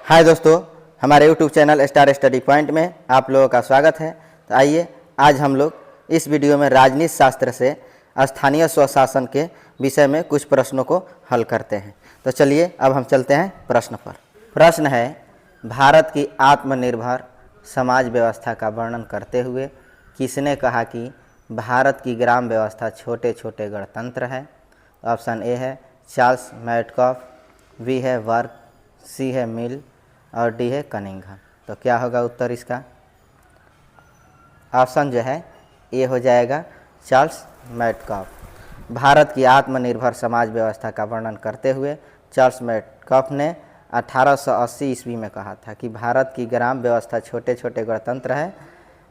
हाय दोस्तों, हमारे YouTube channel star study point में आप लोगों का स्वागत है। तो आइए आज हम लोग इस वीडियो में राजनीति शास्त्र से स्थानीय स्वशासन के विषय में कुछ प्रश्नों को हल करते हैं। तो चलिए अब हम चलते हैं प्रश्न पर। प्रश्न है, भारत की आत्मनिर्भर समाज व्यवस्था का वर्णन करते हुए किसने कहा कि भारत की ग्राम व्यवस्था छोटे छोटे गणतंत्र है? ऑप्शन ए है चार्ल्स मैडकॉफ, बी है वर्क, सी है मिल और डी है कनिंघम। तो क्या होगा उत्तर इसका? ऑप्शन जो है ए हो जाएगा चार्ल्स मैडकॉफ। भारत की आत्मनिर्भर समाज व्यवस्था का वर्णन करते हुए चार्ल्स मैडकॉफ ने 1880 ईस्वी में कहा था कि भारत की ग्राम व्यवस्था छोटे छोटे गणतंत्र है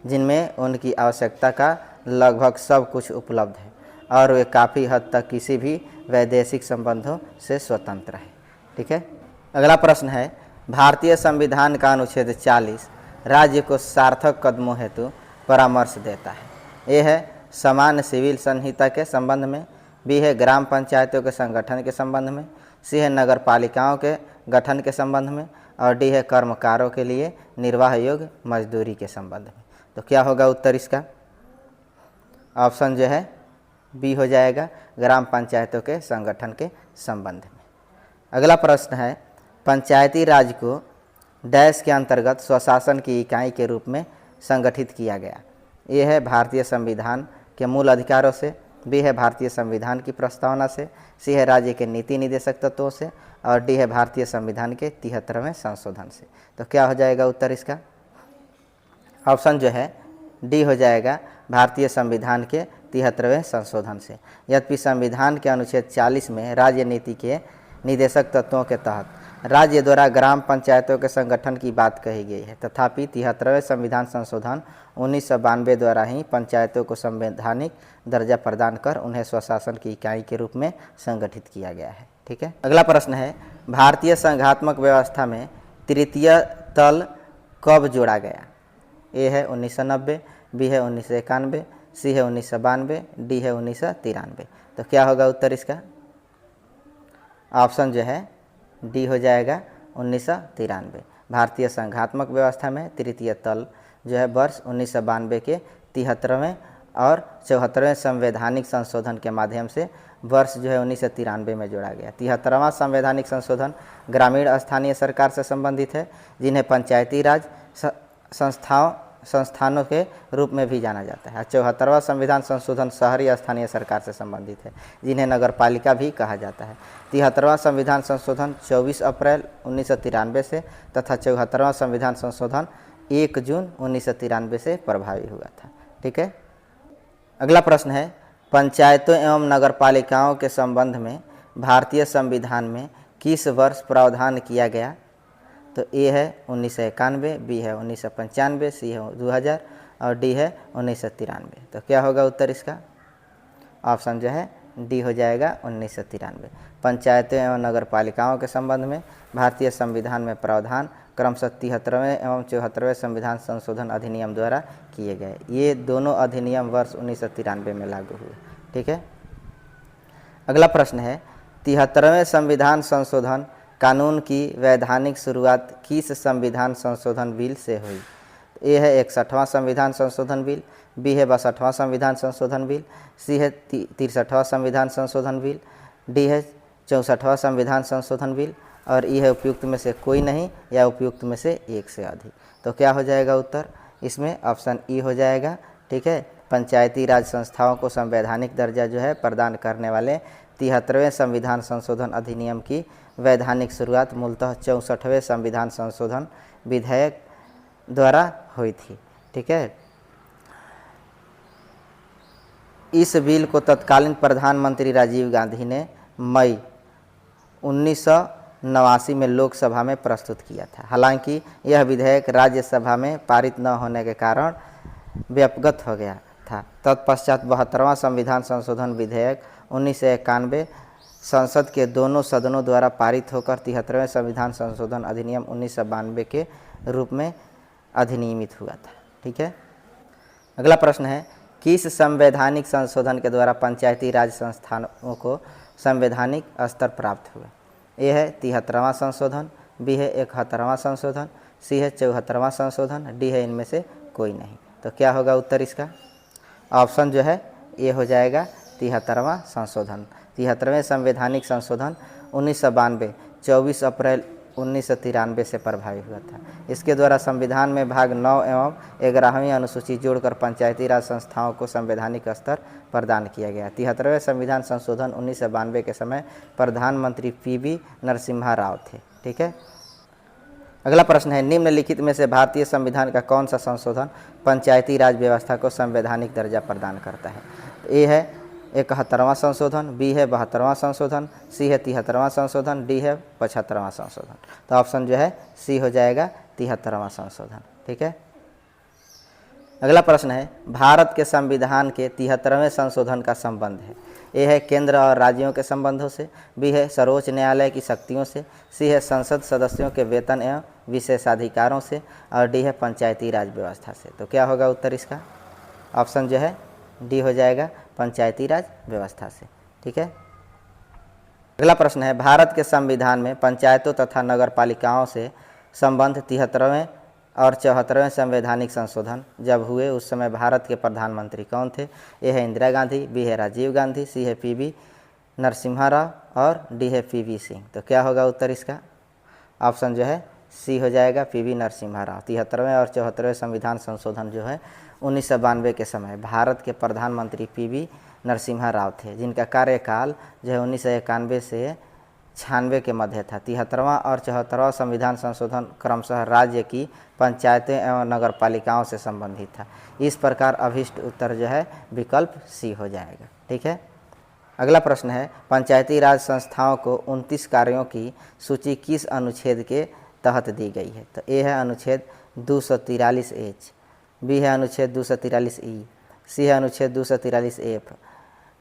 जिनमें उनकी आवश्यकता का लगभग सब कुछ उपलब्ध है और वे काफ़ी हद तक किसी भी वैदेशिक संबंधों से स्वतंत्र है। ठीक है। अगला प्रश्न है, भारतीय संविधान का अनुच्छेद 40 राज्य को सार्थक कदमों हेतु परामर्श देता है। ए है समान सिविल संहिता के संबंध में, बी है ग्राम पंचायतों के संगठन के संबंध में, सी है नगर पालिकाओं के गठन के संबंध में और डी है कर्मकारों के लिए निर्वाह योग्य मजदूरी के संबंध में। तो क्या होगा उत्तर इसका? ऑप्शन जो है बी हो जाएगा ग्राम पंचायतों के संगठन के संबंध में। अगला प्रश्न है, पंचायती राज को डैश के अंतर्गत स्वशासन की इकाई के रूप में संगठित किया गया। ये है भारतीय संविधान के मूल अधिकारों से, बी है भारतीय संविधान की प्रस्तावना से, सी है राज्य के नीति निर्देशक तत्वों से और डी है भारतीय संविधान के 73वें संशोधन से। तो क्या हो जाएगा उत्तर इसका? ऑप्शन जो है डी हो जाएगा भारतीय संविधान के 73वें संशोधन से। यद्यपि संविधान के अनुच्छेद 40 में राज्य नीति के निर्देशक तत्वों के तहत राज्य द्वारा ग्राम पंचायतों के संगठन की बात कही गई है, तथापि 73वें संविधान संशोधन 1992 द्वारा ही पंचायतों को संवैधानिक दर्जा प्रदान कर उन्हें स्वशासन की इकाई के रूप में संगठित किया गया है। ठीक है। अगला प्रश्न है, भारतीय संघात्मक व्यवस्था में तृतीय तल कब जोड़ा गया? ए है 1990, बी है 1991, सी है 1992, डी है 1993। तो क्या होगा उत्तर इसका? ऑप्शन जो है डी हो जाएगा 1993। भारतीय संघात्मक व्यवस्था में तृतीय तल जो है वर्ष 1992 के 73वें और 74वें संवैधानिक संशोधन के माध्यम से वर्ष जो है 1993 में जोड़ा गया। 73वां संवैधानिक संशोधन ग्रामीण स्थानीय सरकार से संबंधित है, जिन्हें पंचायती राज संस्थानों के रूप में भी जाना जाता है। 74वां संविधान संशोधन शहरी स्थानीय सरकार से संबंधित है, जिन्हें नगर पालिका भी कहा जाता है। 73वां संविधान संशोधन 24 अप्रैल 1993 से तथा 74वां संविधान संशोधन 1 जून 1993 से प्रभावी हुआ था। ठीक है। अगला प्रश्न है, पंचायतों एवं नगर पालिकाओं के संबंध में भारतीय संविधान में किस वर्ष प्रावधान किया गया? तो ए है 1991, बी है 1995, सी है 2000 और डी है 1993। तो क्या होगा उत्तर इसका? ऑप्शन जो है डी हो जाएगा 1993। पंचायतें एवं नगर पालिकाओं के संबंध में भारतीय संविधान में प्रावधान क्रमशः 73वें एवं 74वें संविधान संशोधन अधिनियम द्वारा किए गए। ये दोनों अधिनियम वर्ष 1993 में लागू हुए। ठीक है। अगला प्रश्न है, 73वें संविधान संशोधन कानून की वैधानिक शुरुआत किस संविधान संशोधन बिल से हुई? ए है 61वां संविधान संशोधन बिल, बी है 62वां संविधान संशोधन बिल, सी है 63वां संविधान संशोधन बिल, डी है 64वां संविधान संशोधन बिल और ई है उपयुक्त में से कोई नहीं या उपयुक्त में से एक से अधिक। तो क्या हो जाएगा उत्तर इसमें? ऑप्शन ई हो जाएगा। ठीक है। पंचायती राज संस्थाओं को संवैधानिक दर्जा जो है प्रदान करने वाले 73वें संविधान संशोधन अधिनियम की वैधानिक शुरुआत मूलतः 64वें संविधान संशोधन विधेयक द्वारा हुई थी। ठीक है। इस बिल को तत्कालीन प्रधानमंत्री राजीव गांधी ने मई 1989 में लोकसभा में प्रस्तुत किया था। हालांकि यह विधेयक राज्यसभा में पारित न होने के कारण व्यपगत हो गया था। तत्पश्चात 72वां संविधान संशोधन विधेयक 1991 संसद के दोनों सदनों द्वारा पारित होकर 73वें संविधान संशोधन अधिनियम 1992 के रूप में अधिनियमित हुआ था। ठीक है। अगला प्रश्न है, किस संवैधानिक संशोधन के द्वारा पंचायती राज संस्थानों को संवैधानिक स्तर प्राप्त हुआ? ए है 73वां संशोधन, बी है 71वां संशोधन, सी है 74वां संशोधन, डी है इनमें से कोई नहीं। तो क्या होगा उत्तर इसका? ऑप्शन जो है ये हो जाएगा 73वां संशोधन। 73वें संवैधानिक संशोधन 1992 24 अप्रैल 1993 से प्रभावी हुआ था। इसके द्वारा संविधान में भाग 9 एवं 11वीं अनुसूची जोड़कर पंचायती राज संस्थाओं को संवैधानिक स्तर प्रदान किया गया। 73वें संविधान संशोधन 1992 के समय प्रधानमंत्री पी.वी. नरसिम्हा राव थे। ठीक है, अगला प्रश्न है, निम्नलिखित में से भारतीय संविधान का कौन सा संशोधन पंचायती राज व्यवस्था को संवैधानिक दर्जा प्रदान करता है? ए है 71वां संशोधन, बी है 72वां संशोधन, सी है 73वां संशोधन, डी है 75वां संशोधन। तो ऑप्शन जो है सी हो जाएगा 73वां संशोधन। ठीक है, अगला प्रश्न है, भारत के संविधान के 73वें संशोधन का संबंध है? ए है केंद्र और राज्यों के संबंधों से, बी है सर्वोच्च न्यायालय की शक्तियों से, सी है संसद सदस्यों के वेतन एवं विशेषाधिकारों से, और डी है पंचायती राज व्यवस्था से। तो क्या होगा उत्तर इसका? ऑप्शन जो है डी हो जाएगा पंचायती राज व्यवस्था से। ठीक है, अगला प्रश्न है, भारत के संविधान में पंचायतों तथा नगर पालिकाओं से संबंध 73वें और 74वें संवैधानिक संशोधन जब हुए उस समय भारत के प्रधानमंत्री कौन थे? ए है इंदिरा गांधी, बी है राजीव गांधी, सी है पी.वी. नरसिम्हा राव और डी है पी.वी. सिंह। तो क्या होगा उत्तर इसका? ऑप्शन जो है सी हो जाएगा पी.वी. नरसिम्हा राव। 73वें और 74वें संविधान संशोधन जो है 1992 के समय भारत के प्रधानमंत्री पी.वी. नरसिम्हा राव थे, जिनका कार्यकाल जो है 1991 से 96 के मध्य था। 73वां और 74वां संविधान संशोधन क्रमशः राज्य की पंचायतें एवं नगर पालिकाओं से संबंधित था। इस प्रकार अभिष्ट उत्तर जो है विकल्प सी हो जाएगा। ठीक है, अगला प्रश्न है, पंचायती राज संस्थाओं को 29 कार्यों की सूची किस अनुच्छेद के तहत दी गई है? तो ए है अनुच्छेद 243H, बी है अनुच्छेद 243E, सी है अनुच्छेद 243F,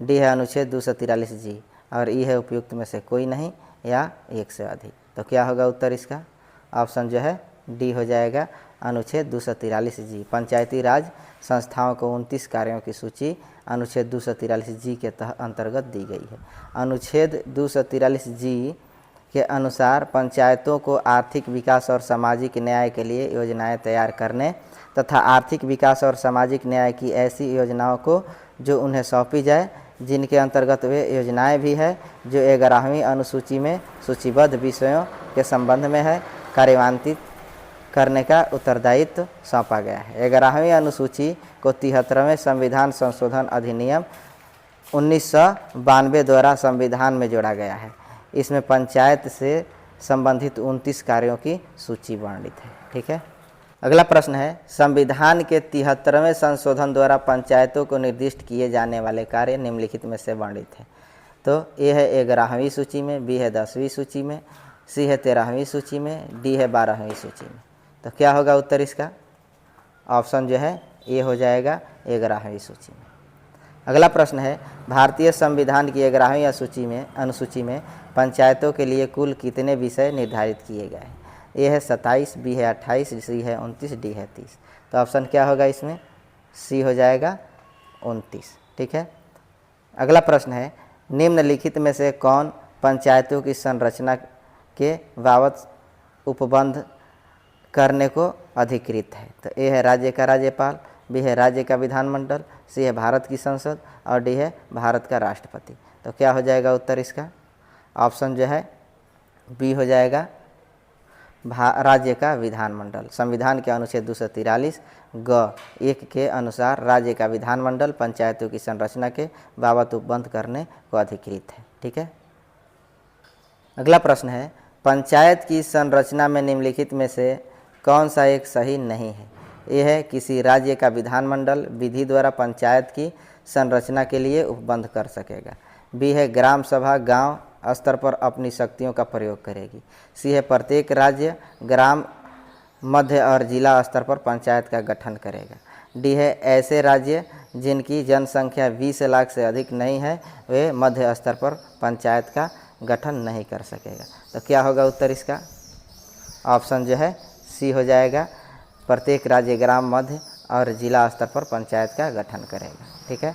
डी है अनुच्छेद 243G और ई है उपयुक्त में से कोई नहीं या एक से अधिक। तो क्या होगा उत्तर इसका? ऑप्शन जो है डी हो जाएगा अनुच्छेद 243G। पंचायती राज संस्थाओं को 29 कार्यों की सूची अनुच्छेद 243G के अंतर्गत दी गई है। अनुच्छेद 243G के अनुसार पंचायतों को आर्थिक विकास और सामाजिक न्याय के लिए योजनाएं तैयार करने तथा आर्थिक विकास और सामाजिक न्याय की ऐसी योजनाओं को जो उन्हें सौंपी जाए जिनके अंतर्गत वे योजनाएं भी है जो 11वीं अनुसूची में सूचीबद्ध विषयों के संबंध में है कार्यान्वित करने का उत्तरदायित्व सौंपा गया है। 11वीं अनुसूची को 73वें संविधान संशोधन अधिनियम 1992 द्वारा संविधान में जोड़ा गया है। इसमें पंचायत से संबंधित 29 कार्यों की सूची वर्णित है। ठीक है, अगला प्रश्न है, संविधान के 73वें संशोधन द्वारा पंचायतों को निर्दिष्ट किए जाने वाले कार्य निम्नलिखित में से वर्णित है? तो ए है 11वीं सूची में, बी है 10वीं सूची में, सी है 13वीं सूची में, डी है 12वीं सूची में। तो क्या होगा उत्तर इसका? ऑप्शन जो है ए हो जाएगा 11वीं सूची में। अगला प्रश्न है, भारतीय संविधान की 11वीं अनुसूची में पंचायतों के लिए कुल कितने विषय निर्धारित किए गए हैं? ए है 27, बी है 28, सी है 29, डी है 30। तो ऑप्शन क्या होगा इसमें? सी हो जाएगा 29। ठीक है, अगला प्रश्न है, निम्नलिखित में से कौन पंचायतों की संरचना के बाबत उपबंध करने को अधिकृत है? तो ए है राज्य का राज्यपाल, बी है राज्य का विधानमंडल, सी है भारत की संसद और डी है भारत का राष्ट्रपति। तो क्या हो जाएगा उत्तर इसका? ऑप्शन जो है बी हो जाएगा राज्य का विधानमंडल। संविधान के अनुच्छेद 243 ग 1 के अनुसार राज्य का विधानमंडल पंचायतों की संरचना के बाबत उपबंध करने को अधिकृत है। ठीक है, अगला प्रश्न है, पंचायत की संरचना में निम्नलिखित में से कौन सा एक सही नहीं है? ए है किसी राज्य का विधानमंडल विधि द्वारा पंचायत की संरचना के लिए उपबंध कर सकेगा, बी है ग्राम सभा गांव स्तर पर अपनी शक्तियों का प्रयोग करेगी, सी है प्रत्येक राज्य ग्राम मध्य और जिला स्तर पर पंचायत का गठन करेगा, डी है ऐसे राज्य जिनकी जनसंख्या 20 लाख से अधिक नहीं है वे मध्य स्तर पर पंचायत का गठन नहीं कर सकेगा। तो क्या होगा उत्तर इसका? ऑप्शन जो है सी हो जाएगा प्रत्येक राज्य ग्राम मध्य और जिला स्तर पर पंचायत का गठन करेगा। ठीक है,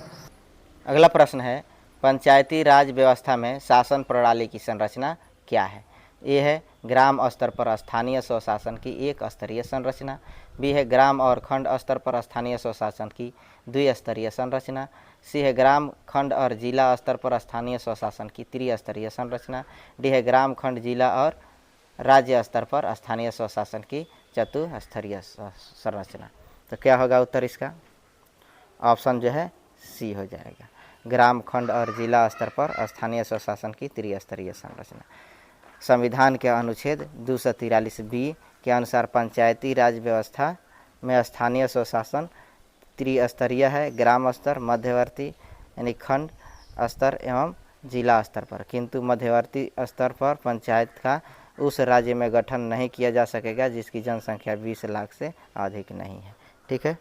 अगला प्रश्न है, पंचायती राज व्यवस्था में शासन प्रणाली की संरचना क्या है? ए है ग्राम स्तर पर स्थानीय स्वशासन की एक स्तरीय संरचना। बी है ग्राम और खंड स्तर पर स्थानीय स्वशासन की द्विस्तरीय संरचना। सी है ग्राम खंड और जिला स्तर पर स्थानीय स्वशासन की त्रिस्तरीय संरचना। डी है ग्राम खंड जिला और राज्य स्तर पर स्थानीय स्वशासन की चतुस्तरीय संरचना। तो क्या होगा उत्तर इसका? ऑप्शन जो है सी हो जाएगा, ग्राम खंड और जिला स्तर पर स्थानीय स्वशासन की त्रिस्तरीय संरचना। संविधान के अनुच्छेद 243 बी के अनुसार पंचायती राज व्यवस्था में स्थानीय स्वशासन त्रिस्तरीय है, ग्राम स्तर, मध्यवर्ती यानी खंड स्तर एवं जिला स्तर पर, किंतु मध्यवर्ती स्तर पर पंचायत का उस राज्य में गठन नहीं किया जा सकेगा जिसकी जनसंख्या 20 लाख से अधिक नहीं है। ठीक है।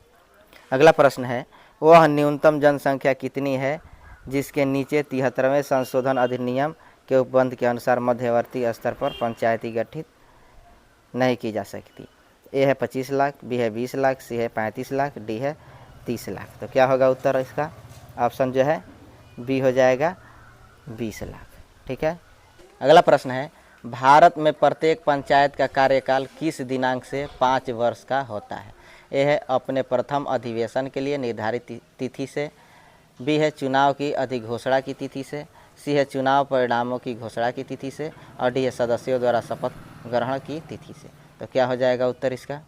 अगला प्रश्न है, वह न्यूनतम जनसंख्या कितनी है जिसके नीचे 73वें संशोधन अधिनियम के उपबंध के अनुसार मध्यवर्ती स्तर पर पंचायती गठित नहीं की जा सकती? ए है 25 लाख, बी है 20 लाख, सी है 35 लाख, डी है 30 लाख। तो क्या होगा उत्तर इसका? ऑप्शन जो है बी हो जाएगा 20 लाख। ठीक है। अगला प्रश्न है, भारत में प्रत्येक पंचायत का कार्यकाल किस दिनांक से 5 वर्ष का होता है? ए है अपने प्रथम अधिवेशन के लिए निर्धारित तिथि से, बी है चुनाव की अधिघोषणा की तिथि से, सी है चुनाव परिणामों की घोषणा की तिथि से, और डी है सदस्यों द्वारा शपथ ग्रहण की तिथि से। तो क्या हो जाएगा उत्तर इसका?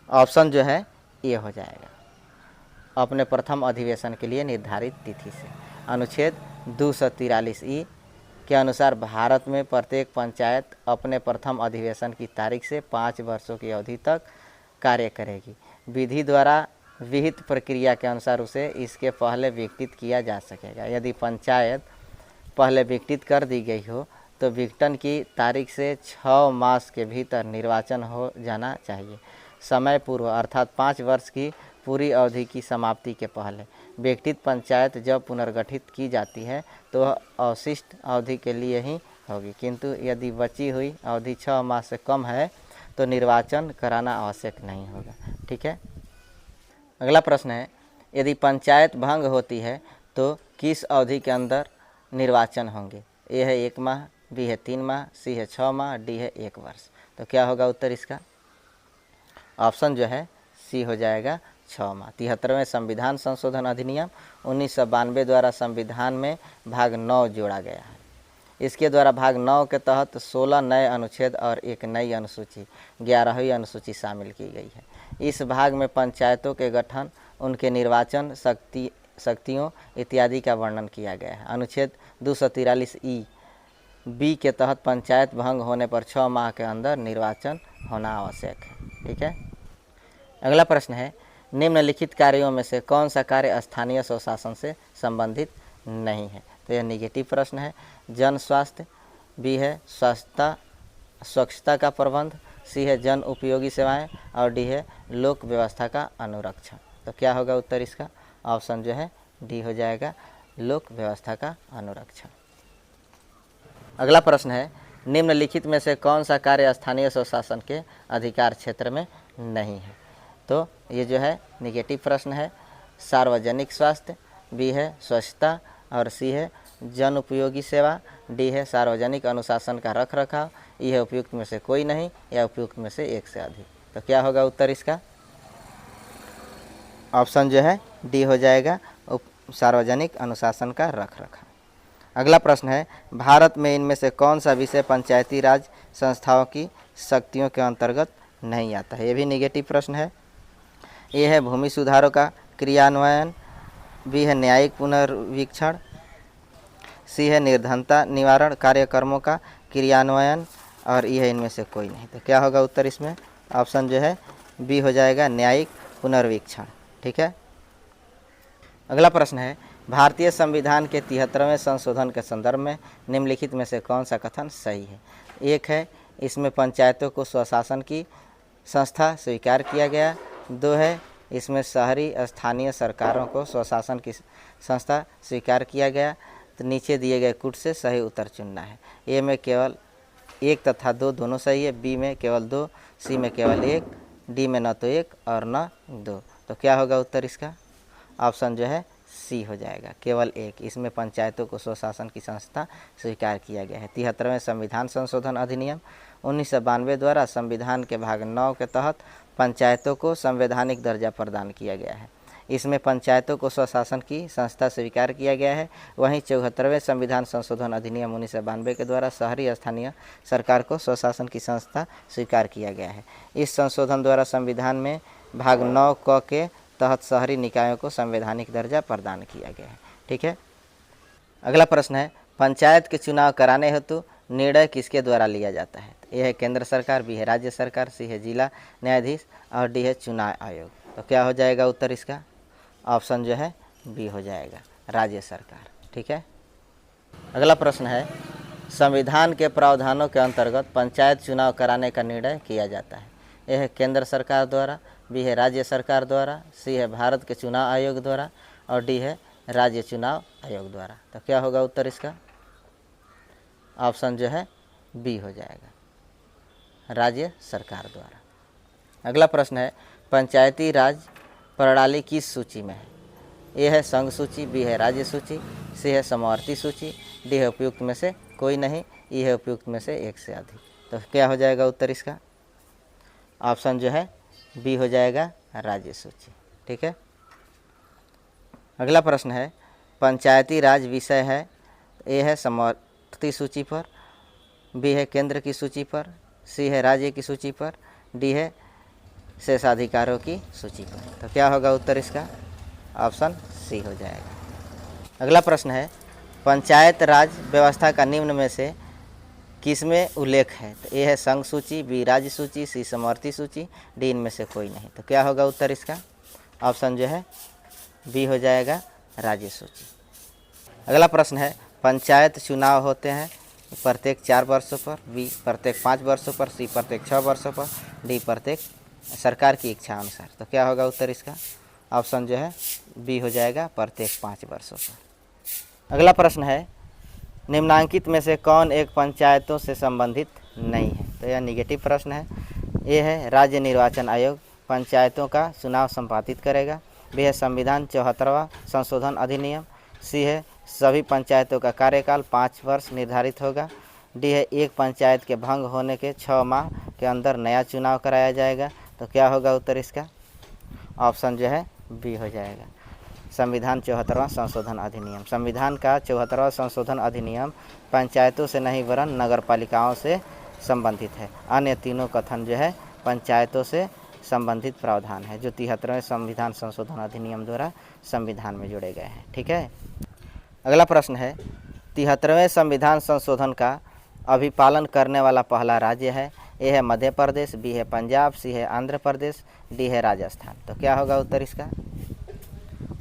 ऑप्शन जो है ए हो जाएगा, अपने प्रथम अधिवेशन के लिए निर्धारित तिथि से। अनुच्छेद 243 ई के अनुसार भारत में प्रत्येक पंचायत अपने प्रथम अधिवेशन की तारीख से 5 वर्षों की अवधि तक कार्य करेगी। विधि द्वारा विहित प्रक्रिया के अनुसार उसे इसके पहले विघटित किया जा सकेगा। यदि पंचायत पहले विघटित कर दी गई हो तो विघटन की तारीख से 6 मास के भीतर निर्वाचन हो जाना चाहिए। समय पूर्व अर्थात 5 वर्ष की पूरी अवधि की समाप्ति के पहले विघटित पंचायत जब पुनर्गठित की जाती है तो अवशिष्ट अवधि के लिए ही होगी, किंतु यदि बची हुई अवधि 6 मास से कम है तो निर्वाचन कराना आवश्यक नहीं होगा। ठीक है। अगला प्रश्न है, यदि पंचायत भंग होती है तो किस अवधि के अंदर निर्वाचन होंगे? ए है 1 माह, बी है 3 माह, सी है 6 माह, डी है 1 वर्ष। तो क्या होगा उत्तर इसका? ऑप्शन जो है सी हो जाएगा 6 माह। 73वें संविधान संशोधन अधिनियम 1992 द्वारा संविधान में भाग 9 जोड़ा गया है। इसके द्वारा भाग 9 के तहत 16 नए अनुच्छेद और एक नई अनुसूची 11वीं अनुसूची शामिल की गई है। इस भाग में पंचायतों के गठन, उनके निर्वाचन शक्तियों इत्यादि का वर्णन किया गया है। अनुच्छेद 243 ई बी के तहत पंचायत भंग होने पर 6 माह के अंदर निर्वाचन होना आवश्यक है। ठीक है। अगला प्रश्न है, निम्नलिखित कार्यों में से कौन सा कार्य स्थानीय स्वशासन से संबंधित नहीं है? तो यह निगेटिव प्रश्न है। जन स्वास्थ्य, बी है स्वच्छता का प्रबंध, सी है जन उपयोगी सेवाएं, और डी है लोक व्यवस्था का अनुरक्षण। तो क्या होगा उत्तर इसका? ऑप्शन जो है डी हो जाएगा, लोक व्यवस्था का अनुरक्षण। अगला प्रश्न है, निम्नलिखित में से कौन सा कार्य स्थानीय स्वशासन के अधिकार क्षेत्र में नहीं है? तो ये जो है निगेटिव प्रश्न है। सार्वजनिक स्वास्थ्य, बी है स्वच्छता, और सी है जन उपयोगी सेवा, डी है सार्वजनिक अनुशासन का रख रखाव, ई है उपयुक्त में से कोई नहीं या उपयुक्त में से एक से अधिक। तो क्या होगा उत्तर इसका? ऑप्शन जो है डी हो जाएगा, सार्वजनिक अनुशासन का रख रखाव। अगला प्रश्न है, भारत में इनमें से कौन सा विषय पंचायती राज संस्थाओं की शक्तियों के अंतर्गत नहीं आता है? ये भी निगेटिव प्रश्न है। ए है भूमि सुधारों का क्रियान्वयन, बी है न्यायिक पुनर्वीक्षण, सी है निर्धनता निवारण कार्यक्रमों का क्रियान्वयन, और ई है इनमें से कोई नहीं। तो क्या होगा उत्तर इसमें? ऑप्शन जो है बी हो जाएगा, न्यायिक पुनर्वीक्षण। ठीक है। अगला प्रश्न है, भारतीय संविधान के 73वें संशोधन के संदर्भ में निम्नलिखित में से कौन सा कथन सही है? एक है इसमें पंचायतों को स्वशासन की संस्था स्वीकार किया गया। 2 है इसमें शहरी स्थानीय सरकारों को स्वशासन की संस्था स्वीकार किया गया। तो नीचे दिए गए कुट से सही उत्तर चुनना है। ए में केवल 1 तथा 2 दोनों सही है, बी में केवल 2, सी में केवल 1, डी में न तो 1 और न 2। तो क्या होगा उत्तर इसका? ऑप्शन जो है सी हो जाएगा, केवल एक। इसमें पंचायतों को स्वशासन की संस्था स्वीकार किया गया है। 73वें संविधान संशोधन अधिनियम 1992 द्वारा संविधान के भाग 9 के तहत पंचायतों को संवैधानिक दर्जा प्रदान किया गया है। इसमें पंचायतों को स्वशासन की संस्था स्वीकार किया गया है। वहीं 74वें संविधान संशोधन अधिनियम 1992 के द्वारा शहरी स्थानीय सरकार को स्वशासन की संस्था स्वीकार किया गया है। इस संशोधन द्वारा संविधान में भाग 9 क के तहत शहरी निकायों को संवैधानिक दर्जा प्रदान किया गया है। ठीक है। अगला प्रश्न है, पंचायत के चुनाव कराने हेतु निर्णय किसके द्वारा लिया जाता है? ए है केंद्र सरकार, बी है राज्य सरकार, सी है जिला न्यायाधीश और डी है चुनाव आयोग। तो क्या हो जाएगा उत्तर इसका? ऑप्शन जो है बी हो जाएगा, राज्य सरकार। ठीक है। अगला प्रश्न है, संविधान के प्रावधानों के अंतर्गत पंचायत चुनाव कराने का निर्णय किया जाता है। ए है केंद्र सरकार द्वारा, बी है राज्य सरकार द्वारा, सी है भारत के चुनाव आयोग द्वारा और डी है राज्य चुनाव आयोग द्वारा। तो क्या होगा उत्तर इसका? ऑप्शन जो है बी हो जाएगा, राज्य सरकार द्वारा। अगला प्रश्न है, पंचायती राज प्रणाली किस सूची में है? ए है संघ सूची, बी है राज्य सूची, सी है समवर्ती सूची, डी है उपयुक्त में से कोई नहीं, ई है उपयुक्त में से एक से अधिक। तो क्या हो जाएगा उत्तर इसका? ऑप्शन जो है बी हो जाएगा, राज्य सूची। ठीक है। अगला प्रश्न है, पंचायती राज विषय है। ए है समवर्ती सूची पर, बी है केंद्र की सूची पर, सी है राज्य की सूची पर, डी है शेषाधिकारों की सूची पर। तो क्या होगा उत्तर इसका? ऑप्शन सी हो जाएगा। अगला प्रश्न है, पंचायत राज व्यवस्था का निम्न में से किसमें उल्लेख है? तो ए है संघ सूची, बी राज्य सूची, सी समवर्ती सूची, डी इनमें से कोई नहीं। तो क्या होगा उत्तर इसका? ऑप्शन जो है बी हो जाएगा, राज्य सूची। अगला प्रश्न है, पंचायत चुनाव होते हैं प्रत्येक 4 वर्षों पर, बी प्रत्येक 5 वर्षों पर, सी प्रत्येक 6 वर्षों पर, डी प्रत्येक सरकार की इच्छा अनुसार। तो क्या होगा उत्तर इसका? ऑप्शन जो है बी हो जाएगा, प्रत्येक 5 वर्षों पर। अगला प्रश्न है, निम्नांकित में से कौन एक पंचायतों से संबंधित नहीं है? तो यह निगेटिव प्रश्न है। ए है राज्य निर्वाचन आयोग पंचायतों का चुनाव संपादित करेगा, बी है संविधान 74वां संशोधन अधिनियम, सी है सभी पंचायतों का कार्यकाल 5 वर्ष निर्धारित होगा, डी है एक पंचायत के भंग होने के 6 माह के अंदर नया चुनाव कराया जाएगा। तो क्या होगा उत्तर इसका? ऑप्शन जो है बी हो जाएगा, संविधान 74वां संशोधन अधिनियम। संविधान का 74वां संशोधन अधिनियम पंचायतों से नहीं वरन नगर पालिकाओं से संबंधित है। अन्य तीनों कथन जो है पंचायतों से संबंधित प्रावधान है जो 73वें संविधान संशोधन अधिनियम द्वारा संविधान में जोड़े गए हैं। ठीक है। अगला प्रश्न है, 73वें संविधान संशोधन का अभिपालन करने वाला पहला राज्य है। ए है मध्य प्रदेश, बी है पंजाब, सी है आंध्र प्रदेश, डी है राजस्थान। तो क्या होगा उत्तर इसका?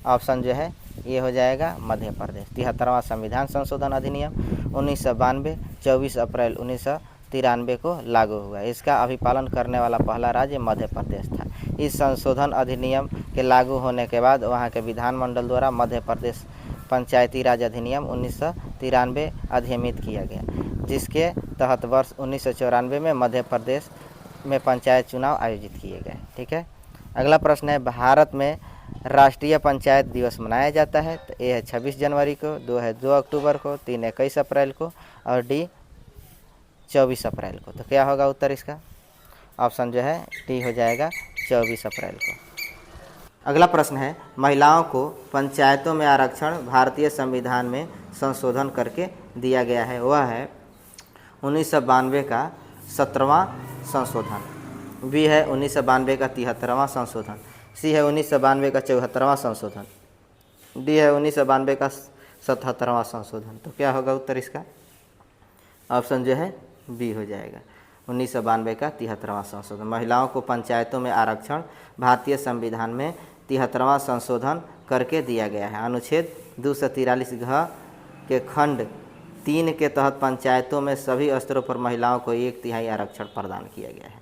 ऑप्शन जो है ये हो जाएगा, मध्य प्रदेश। 73वां संविधान संशोधन अधिनियम 1992 24 अप्रैल 1993 को लागू हुआ। इसका अभिपालन करने वाला पहला राज्य मध्य प्रदेश था। इस संशोधन अधिनियम के लागू होने के बाद वहां के विधानमंडल द्वारा मध्य प्रदेश पंचायती राज अधिनियम 1993 अधिनियमित किया गया, जिसके तहत वर्ष 1994 में मध्य प्रदेश में पंचायत चुनाव आयोजित किए गए। ठीक है। अगला प्रश्न है, भारत में राष्ट्रीय पंचायत दिवस मनाया जाता है। तो ए है 26 जनवरी को, 2 है 2 अक्टूबर को, 3 है 21 अप्रैल को और डी 24 अप्रैल को। तो क्या होगा उत्तर इसका? ऑप्शन जो है डी हो जाएगा, 24 अप्रैल को। अगला प्रश्न है, महिलाओं को पंचायतों में आरक्षण भारतीय संविधान में संशोधन करके दिया गया है। वह है 1992 का 17वां संशोधन, बी है 1992 का 73वां संशोधन, सी है 1992 का 74वां संशोधन, डी है 1992 का 77वां संशोधन। तो क्या होगा उत्तर इसका? ऑप्शन जो है बी हो जाएगा, 1992 का 73वां संशोधन। महिलाओं को पंचायतों में आरक्षण भारतीय संविधान में 73वां संशोधन करके दिया गया है। अनुच्छेद 243 घ के खंड 3 के तहत पंचायतों में सभी स्तरों पर महिलाओं को 1/3 आरक्षण प्रदान किया गया है।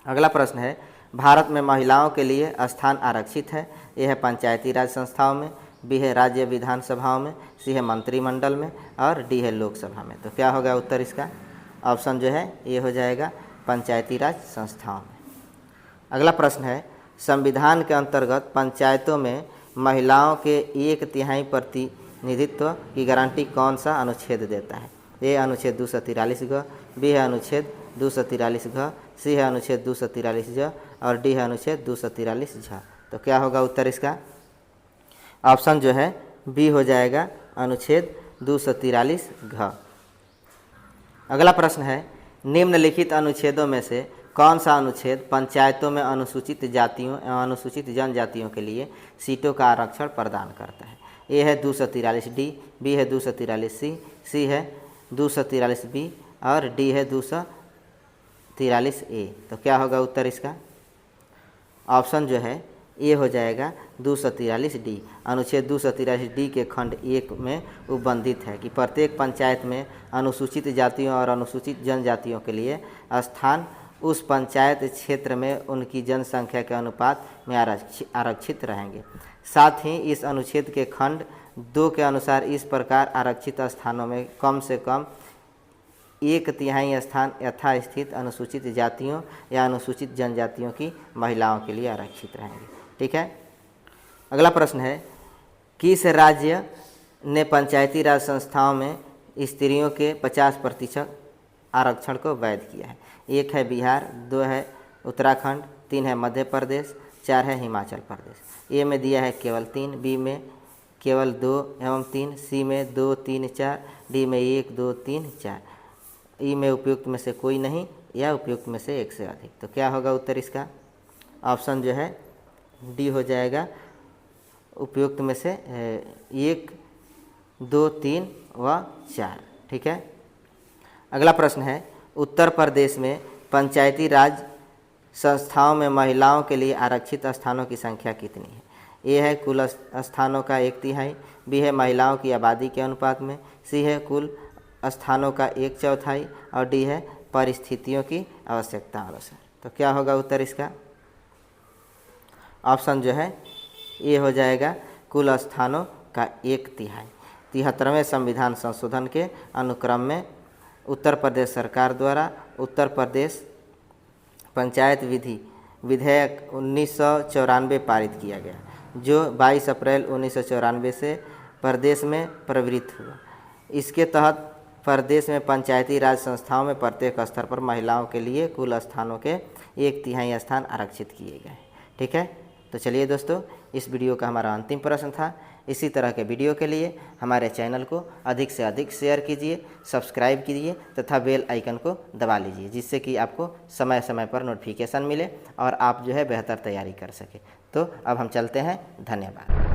अगला प्रश्न है, भारत में महिलाओं के लिए स्थान आरक्षित है। यह है पंचायती राज संस्थाओं में, बी है राज्य विधानसभाओं में, सी है मंत्रिमंडल में और डी है लोकसभा में। तो क्या होगा उत्तर इसका? ऑप्शन जो है ये हो जाएगा, पंचायती राज संस्थाओं में। अगला प्रश्न है, संविधान के अंतर्गत पंचायतों में महिलाओं के 1/3 प्रतिनिधित्व की गारंटी कौन सा अनुच्छेद देता है? ए अनुच्छेद 243 घ, बी है अनुच्छेद 243 घ, सी है अनुच्छेद 243 झ और डी है अनुच्छेद 243 झ। तो क्या होगा उत्तर इसका? ऑप्शन जो है बी हो जाएगा अनुच्छेद 243 घ। अगला प्रश्न है, निम्नलिखित अनुच्छेदों में से कौन सा अनुच्छेद पंचायतों में अनुसूचित जातियों एवं अनुसूचित जनजातियों के लिए सीटों का आरक्षण प्रदान करता है? ए है 243 डी, बी है 243 सी, सी है 243 बी और डी है 243 ए। तो क्या होगा उत्तर इसका? ऑप्शन जो है ए हो जाएगा 243 डी। अनुच्छेद 243 डी के खंड 1 में उपबंधित है कि प्रत्येक पंचायत में अनुसूचित जातियों और अनुसूचित जनजातियों के लिए स्थान उस पंचायत क्षेत्र में उनकी जनसंख्या के अनुपात में आरक्षित रहेंगे। साथ ही इस अनुच्छेद के खंड 2 के अनुसार इस प्रकार आरक्षित स्थानों में कम से कम 1/3 स्थान यथास्थित अनुसूचित जातियों या अनुसूचित जनजातियों की महिलाओं के लिए आरक्षित रहेंगे। ठीक है। अगला प्रश्न है, किस राज्य ने पंचायती राज संस्थाओं में स्त्रियों के 50% आरक्षण को वैध किया है? 1 है बिहार, 2 है उत्तराखंड, 3 है मध्य प्रदेश, 4 है हिमाचल प्रदेश। ए में दिया है केवल 3, बी में केवल 2 एवं 3, सी में 2, 3, 4, डी में 1, 2, 3, 4, ई में उपयुक्त में से कोई नहीं या उपयुक्त में से एक से अधिक। तो क्या होगा उत्तर इसका? ऑप्शन जो है डी हो जाएगा, उपयुक्त में से 1, 2, 3 व 4। ठीक है। अगला प्रश्न है, उत्तर प्रदेश में पंचायती राज संस्थाओं में महिलाओं के लिए आरक्षित स्थानों की संख्या कितनी है? ए है कुल स्थानों का 1/3, बी है महिलाओं की आबादी के अनुपात में, सी है कुल स्थानों का 1/4 और डी है परिस्थितियों की आवश्यकता अनुसार। तो क्या होगा उत्तर इसका? ऑप्शन जो है ए हो जाएगा, कुल स्थानों का 1/3। 73वें संविधान संशोधन के अनुक्रम में उत्तर प्रदेश सरकार द्वारा उत्तर प्रदेश पंचायत विधि विधेयक 1994 पारित किया गया, जो 22 अप्रैल 1994 से प्रदेश में प्रवृत्त हुआ। इसके तहत प्रदेश में पंचायती राज संस्थाओं में प्रत्येक स्तर पर महिलाओं के लिए कुल स्थानों के 1/3 स्थान आरक्षित किए गए। ठीक है। तो चलिए दोस्तों, इस वीडियो का हमारा अंतिम प्रश्न था। इसी तरह के वीडियो के लिए हमारे चैनल को अधिक से अधिक शेयर कीजिए, सब्सक्राइब कीजिए तथा बेल आइकन को दबा लीजिए, जिससे कि आपको समय समय पर नोटिफिकेशन मिले और आप जो है बेहतर तैयारी कर सके। तो अब हम चलते हैं। धन्यवाद।